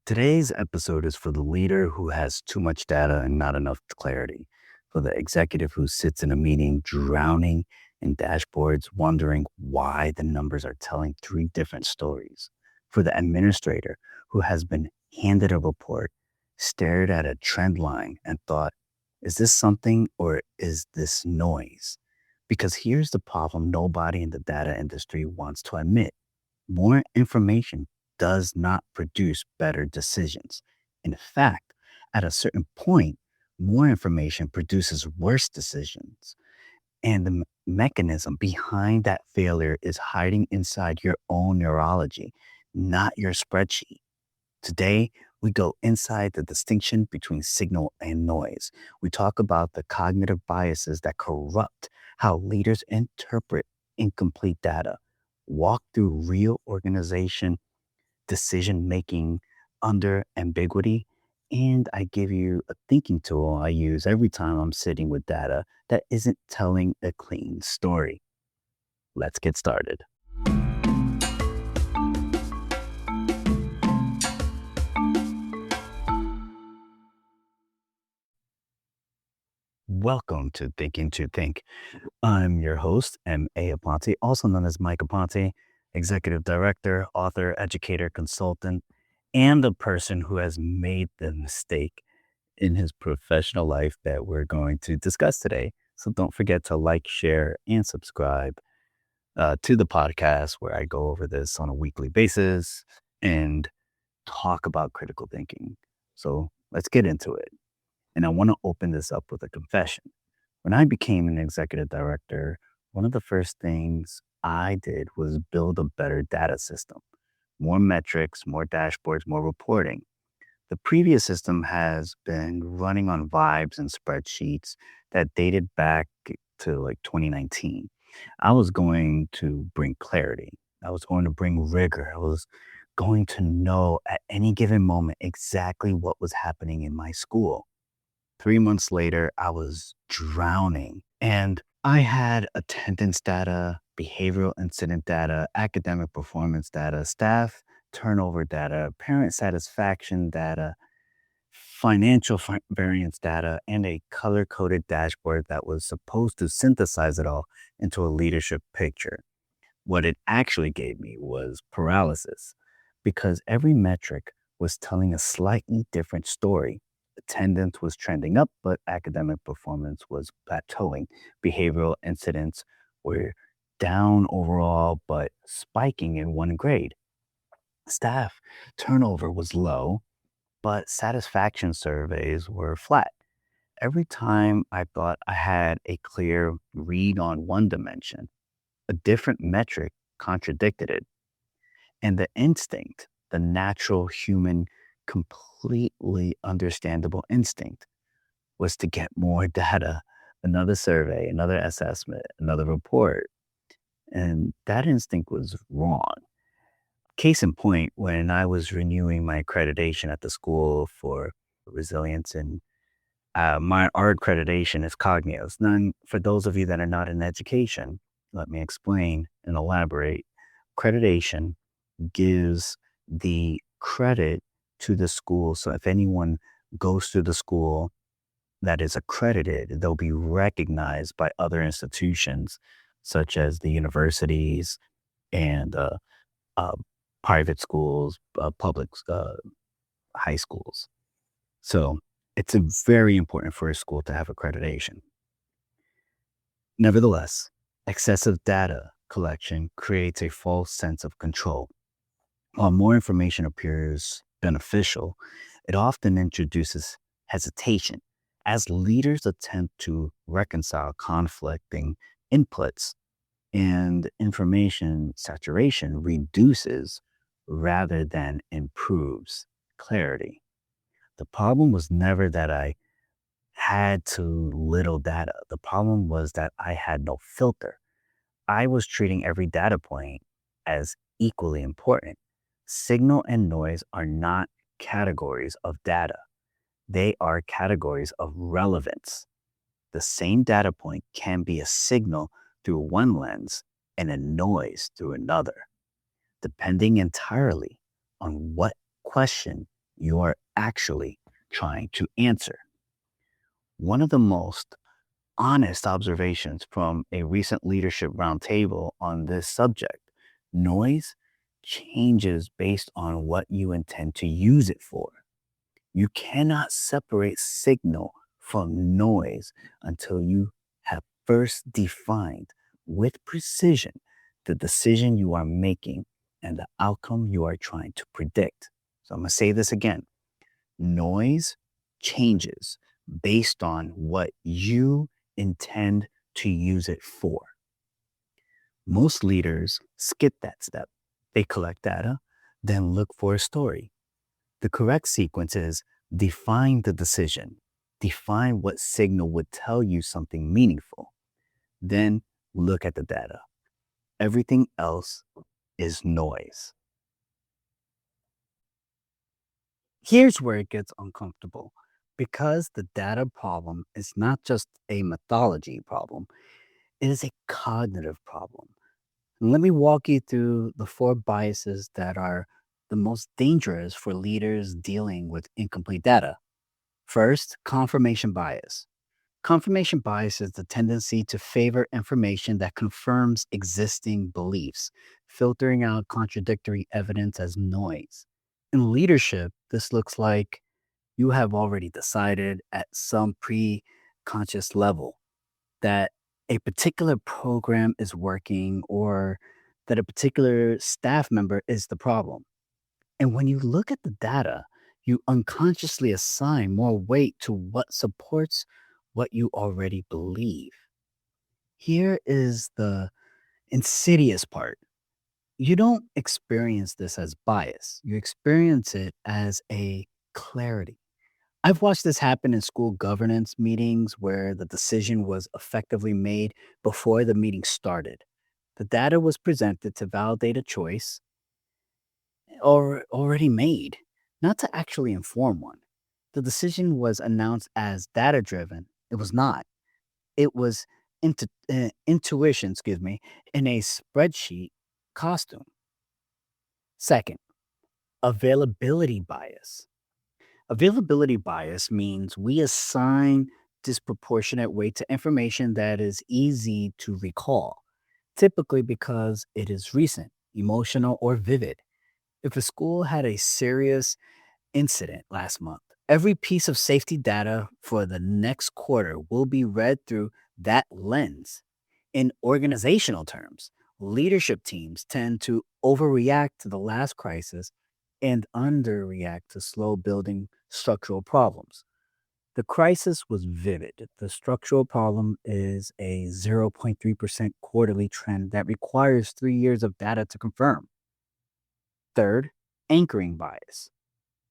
Today's episode is for the leader who has too much data and not enough clarity, for the executive who sits in a meeting drowning in dashboards, wondering why the numbers are telling three different stories, for the administrator who has been handed a report, stared at a trend line, and thought, is this something or is this noise? Because here's the problem nobody in the data industry wants to admit. More information does not produce better decisions. In fact, at a certain point, more information produces worse decisions. And the mechanism behind that failure is hiding inside your own neurology, not your spreadsheet. Today, we go inside the distinction between signal and noise. We talk about the cognitive biases that corrupt how leaders interpret incomplete data, walk through real organization decision making under ambiguity, and I give you a thinking tool I use every time I'm sitting with data that isn't telling a clean story. Let's get started. Welcome to Thinking to Think. I'm your host, M.A. Aponte, also known as Mike Aponte, executive director, author, educator, consultant, and the person who has made the mistake in his professional life that we're going to discuss today. So don't forget to like, share, and subscribe to the podcast where I go over this on a weekly basis and talk about critical thinking. So let's get into it. And I want to open this up with a confession. When I became an executive director, one of the first things I did was build a better data system, more metrics, more dashboards, more reporting. The previous system has been running on vibes and spreadsheets that dated back to like 2019. I was going to bring clarity. I was going to bring rigor. I was going to know at any given moment exactly what was happening in my school. 3 months later, I was drowning and I had attendance data, behavioral incident data, academic performance data, staff turnover data, parent satisfaction data, variance data, and a color coded dashboard that was supposed to synthesize it all into a leadership picture. What it actually gave me was paralysis because every metric was telling a slightly different story. Attendance was trending up, but academic performance was plateauing. Behavioral incidents were down overall, but spiking in one grade. Staff turnover was low, but satisfaction surveys were flat. Every time I thought I had a clear read on one dimension, a different metric contradicted it. And the instinct, the natural human, completely understandable instinct, was to get more data, another survey, another assessment, another report. And that instinct was wrong. Case in point, when I was renewing my accreditation at the school for resilience and our accreditation is Cognios. Now, for those of you that are not in education, let me explain and elaborate. Accreditation gives the credit to the school. So if anyone goes to the school that is accredited, they'll be recognized by other institutions, such as the universities and uh, private schools, public high schools. So it's very important for a school to have accreditation. Nevertheless, excessive data collection creates a false sense of control. While more information appears beneficial, it often introduces hesitation as leaders attempt to reconcile conflicting inputs, and information saturation reduces rather than improves clarity. The problem was never that I had too little data. The problem was that I had no filter. I was treating every data point as equally important. Signal and noise are not categories of data. They are categories of relevance. The same data point can be a signal through one lens and a noise through another, depending entirely on what question you are actually trying to answer. One of the most honest observations from a recent leadership roundtable on this subject: noise changes based on what you intend to use it for. You cannot separate signal from noise until you have first defined with precision the decision you are making and the outcome you are trying to predict. So I'm going to say this again: noise changes based on what you intend to use it for. Most leaders skip that step. They collect data, then look for a story. The correct sequence is: define the decision, define what signal would tell you something meaningful, then look at the data. Everything else is noise. Here's where it gets uncomfortable. Because the data problem is not just a methodology problem, it is a cognitive problem. And let me walk you through the four biases that are the most dangerous for leaders dealing with incomplete data. First, confirmation bias. Confirmation bias is the tendency to favor information that confirms existing beliefs, filtering out contradictory evidence as noise. In leadership, this looks like you have already decided at some pre conscious level that a particular program is working or that a particular staff member is the problem. And when you look at the data, you unconsciously assign more weight to what supports what you already believe. Here is the insidious part: you don't experience this as bias, you experience it as a clarity. I've watched this happen in school governance meetings where the decision was effectively made before the meeting started. The data was presented to validate a choice or already made, not to actually inform one. The decision was announced as data driven. It was not. It was intuition, in a spreadsheet costume. Second, availability bias. Availability bias means we assign disproportionate weight to information that is easy to recall, typically because it is recent, emotional, or vivid. If a school had a serious incident last month, every piece of safety data for the next quarter will be read through that lens. In organizational terms, leadership teams tend to overreact to the last crisis and underreact to slow building structural problems. The crisis was vivid. The structural problem is a 0.3% quarterly trend that requires 3 years of data to confirm. Third, anchoring bias.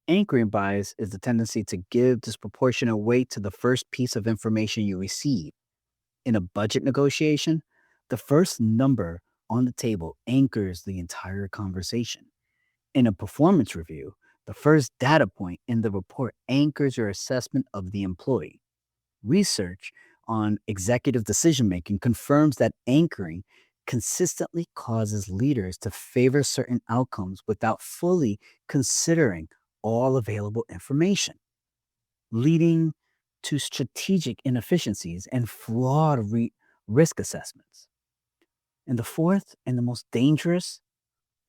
Anchoring bias is the tendency to give disproportionate weight to the first piece of information you receive. In a budget negotiation, the first number on the table anchors the entire conversation. In a performance review, the first data point in the report anchors your assessment of the employee. Research on executive decision making confirms that anchoring consistently causes leaders to favor certain outcomes without fully considering all available information, leading to strategic inefficiencies and flawed risk assessments. And the fourth and the most dangerous: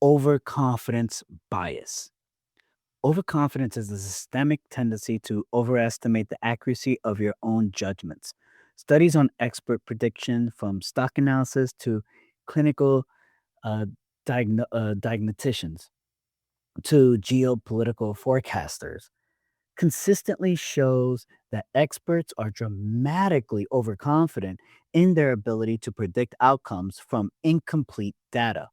overconfidence bias. Overconfidence is the systemic tendency to overestimate the accuracy of your own judgments. Studies on expert prediction, from stock analysis to clinical uh, diagnosticians to geopolitical forecasters, consistently shows that experts are dramatically overconfident in their ability to predict outcomes from incomplete data.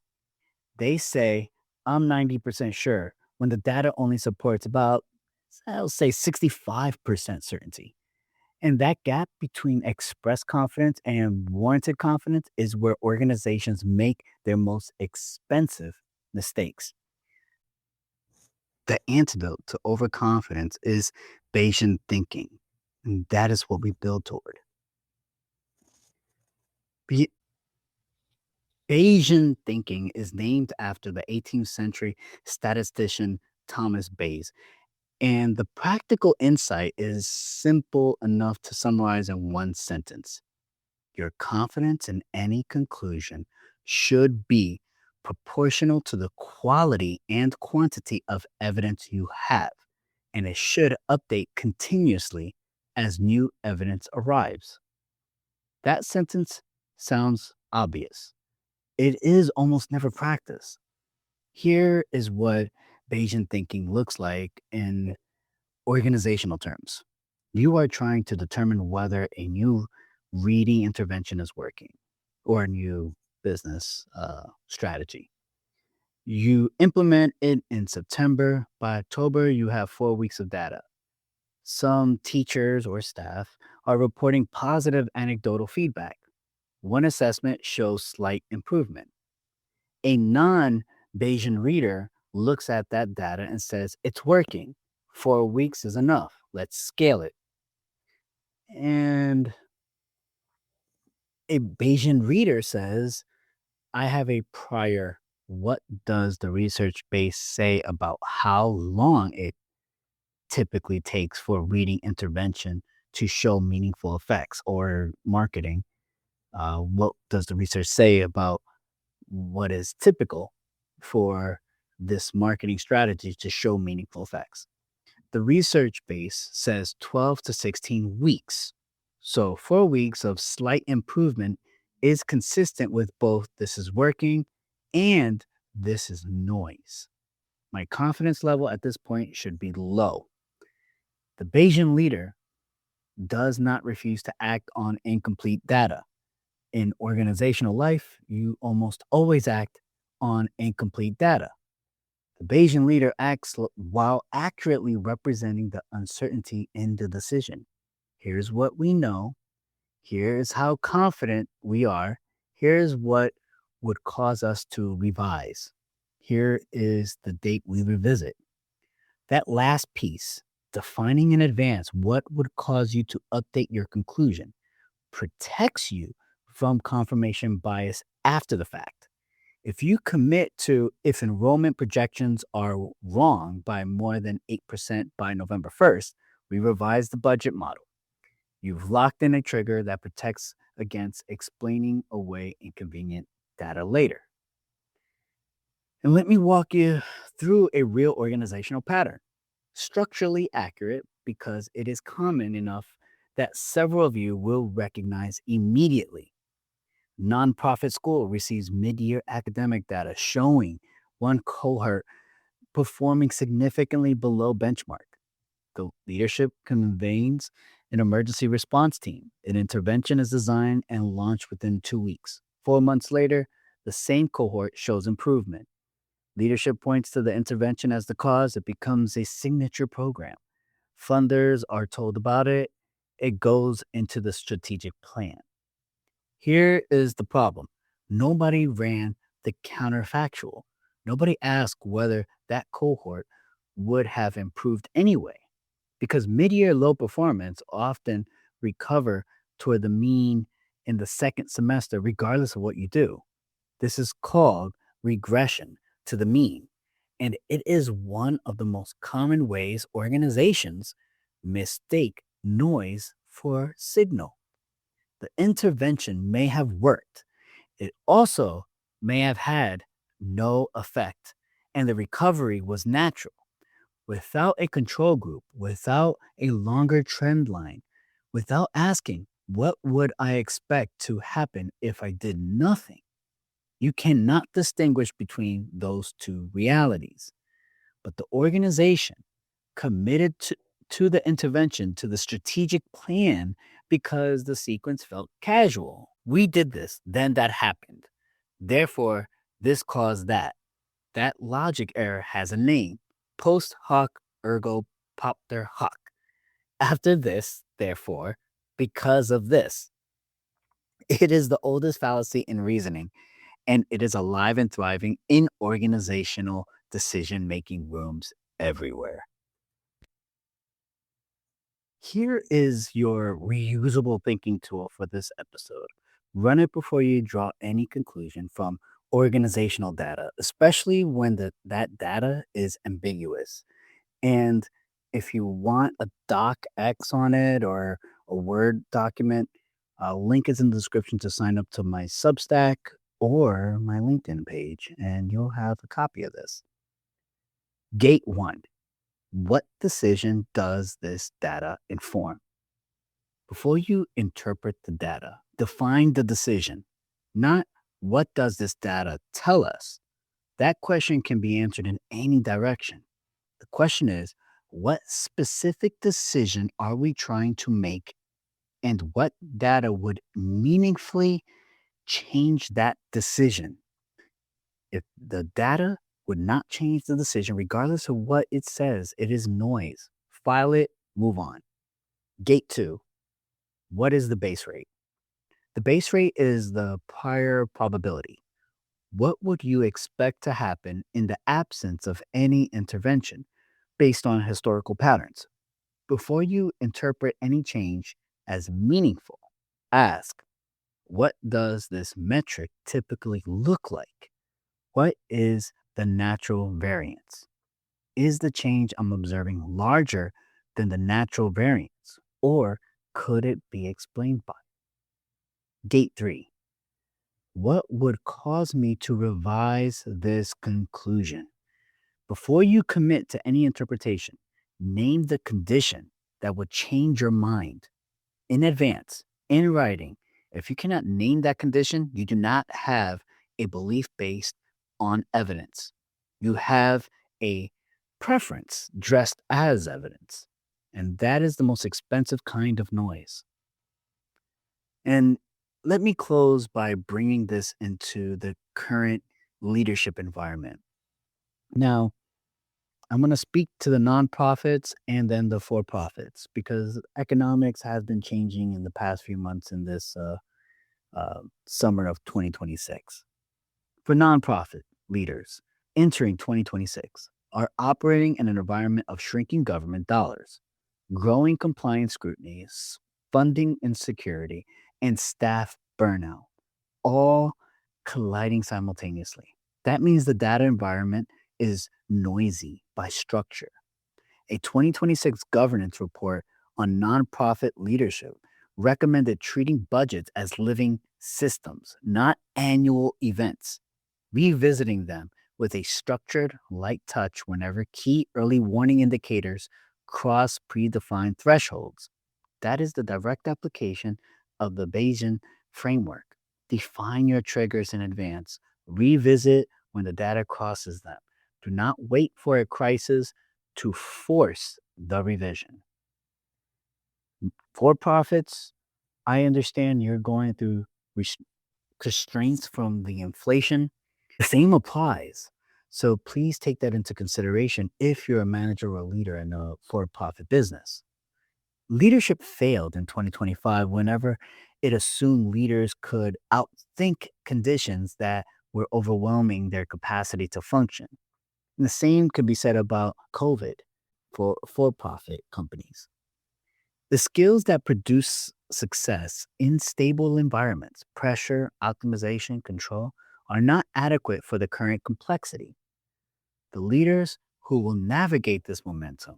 They say, I'm 90% sure, when the data only supports about, I'll say, 65% certainty. And that gap between expressed confidence and warranted confidence is where organizations make their most expensive mistakes. The antidote to overconfidence is Bayesian thinking. And that is what we build toward. Be- Bayesian thinking is named after the 18th century statistician Thomas Bayes. And the practical insight is simple enough to summarize in one sentence. Your confidence in any conclusion should be proportional to the quality and quantity of evidence you have, and it should update continuously as new evidence arrives. That sentence sounds obvious. It is almost never practiced. Here is what Bayesian thinking looks like in organizational terms. You are trying to determine whether a new reading intervention is working or a new business strategy. You implement it in September. By October, you have 4 weeks of data. Some teachers or staff are reporting positive anecdotal feedback. One assessment shows slight improvement. A non Bayesian reader looks at that data and says, it's working. 4 weeks is enough. Let's scale it. And a Bayesian reader says, I have a prior. What does the research base say about how long it typically takes for reading intervention to show meaningful effects or marketing? What does the research say about what is typical for this marketing strategy to show meaningful effects? The research base says 12 to 16 weeks. So 4 weeks of slight improvement is consistent with both this is working and this is noise. My confidence level at this point should be low. The Bayesian leader does not refuse to act on incomplete data. In organizational life, you almost always act on incomplete data. The Bayesian leader acts while accurately representing the uncertainty in the decision. Here's what we know. Here's how confident we are. Here's what would cause us to revise. Here is the date we revisit. That last piece, defining in advance what would cause you to update your conclusion, protects you from confirmation bias after the fact. If you commit to if enrollment projections are wrong by more than 8% by November 1st, we revise the budget model. You've locked in a trigger that protects against explaining away inconvenient data later. And let me walk you through a real organizational pattern. Structurally accurate because it is common enough that several of you will recognize immediately. Nonprofit school receives mid-year academic data showing one cohort performing significantly below benchmark. The leadership convenes an emergency response team. An intervention is designed and launched within 2 weeks. 4 months later, the same cohort shows improvement. Leadership points to the intervention as the cause. It becomes a signature program. Funders are told about it. It goes into the strategic plan. Here is the problem. Nobody ran the counterfactual. Nobody asked whether that cohort would have improved anyway, because mid-year low performance often recover toward the mean in the second semester, regardless of what you do. This is called regression to the mean, and it is one of the most common ways organizations mistake noise for signal. The intervention may have worked. It also may have had no effect, and the recovery was natural. Without a control group, without a longer trend line, without asking, what would I expect to happen if I did nothing? You cannot distinguish between those two realities. But the organization committed to the intervention, to the strategic plan, because the sequence felt casual. We did this, then that happened. Therefore, this caused that. That logic error has a name: post hoc ergo propter hoc. After this, therefore, because of this. It is the oldest fallacy in reasoning, and it is alive and thriving in organizational decision making rooms everywhere. Here is your reusable thinking tool for this episode. Run it before you draw any conclusion from organizational data, especially when that data is ambiguous. And If you want a docx on it or a Word document, link is in the description to sign up to my Substack or my LinkedIn page, and you'll have a copy of this. Gate 1. What decision does this data inform? Before you interpret the data, define the decision, not what does this data tell us? That question can be answered in any direction. The question is, what specific decision are we trying to make, and what data would meaningfully change that decision? If the data would not change the decision, regardless of what it says, it is noise. File it, move on. Gate 2. What is the base rate? The base rate is the prior probability. What would you expect to happen in the absence of any intervention based on historical patterns? Before you interpret any change as meaningful, ask, what does this metric typically look like? What is the natural variance? Is the change I'm observing larger than the natural variance, or could it be explained by? Gate 3. What would cause me to revise this conclusion? Before you commit to any interpretation, name the condition that would change your mind in advance, in writing. If you cannot name that condition, you do not have a belief based on evidence. You have a preference dressed as evidence. And that is the most expensive kind of noise. And let me close by bringing this into the current leadership environment. Now, I'm going to speak to the nonprofits and then the for profits because economics has been changing in the past few months in this summer of 2026. For nonprofit leaders entering 2026 are operating in an environment of shrinking government dollars, growing compliance scrutinies, funding insecurity, and staff burnout, all colliding simultaneously. That means the data environment is noisy by structure. A 2026 governance report on nonprofit leadership recommended treating budgets as living systems, not annual events, revisiting them with a structured, light touch whenever key early warning indicators cross predefined thresholds. That is the direct application of the Bayesian framework. Define your triggers in advance. Revisit when the data crosses them. Do not wait for a crisis to force the revision. For profits, I understand you're going through constraints from the inflation. The same applies. So please take that into consideration if you're a manager or a leader in a for profit business. Leadership failed in 2025 whenever it assumed leaders could outthink conditions that were overwhelming their capacity to function. And the same could be said about COVID for profit companies. The skills that produce success in stable environments, pressure, optimization, control, are not adequate for the current complexity. The leaders who will navigate this momentum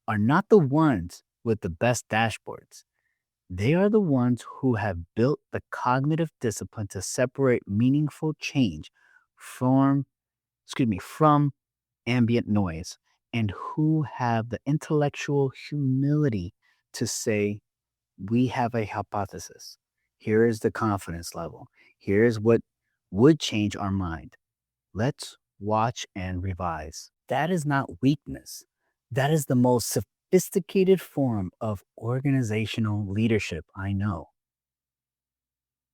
are not the ones with the best dashboards. They are the ones who have built the cognitive discipline to separate meaningful change from ambient noise and who have the intellectual humility to say, we have a hypothesis. Here is the confidence level. Here is what would change our mind. Let's watch and revise. That is not weakness. That is the most sophisticated form of organizational leadership I know.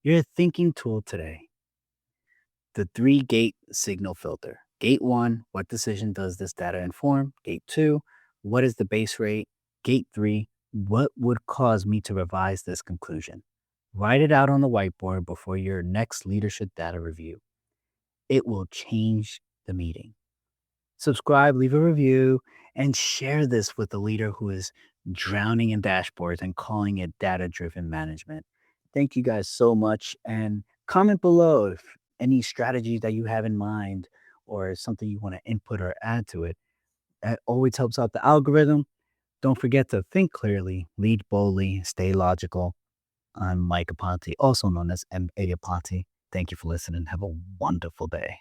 Your thinking tool today, the 3-gate signal filter. Gate 1, what decision does this data inform? Gate 2, what is the base rate? Gate 3, what would cause me to revise this conclusion? Write it out on the whiteboard before your next leadership data review. It will change the meeting. Subscribe, leave a review, and share this with a leader who is drowning in dashboards and calling it data-driven management. Thank you guys so much. And comment below if any strategies that you have in mind or something you want to input or add to it. That always helps out the algorithm. Don't forget to think clearly, lead boldly, stay logical. I'm Mike Aponte, also known as M.A. Aponte. Thank you for listening. Have a wonderful day.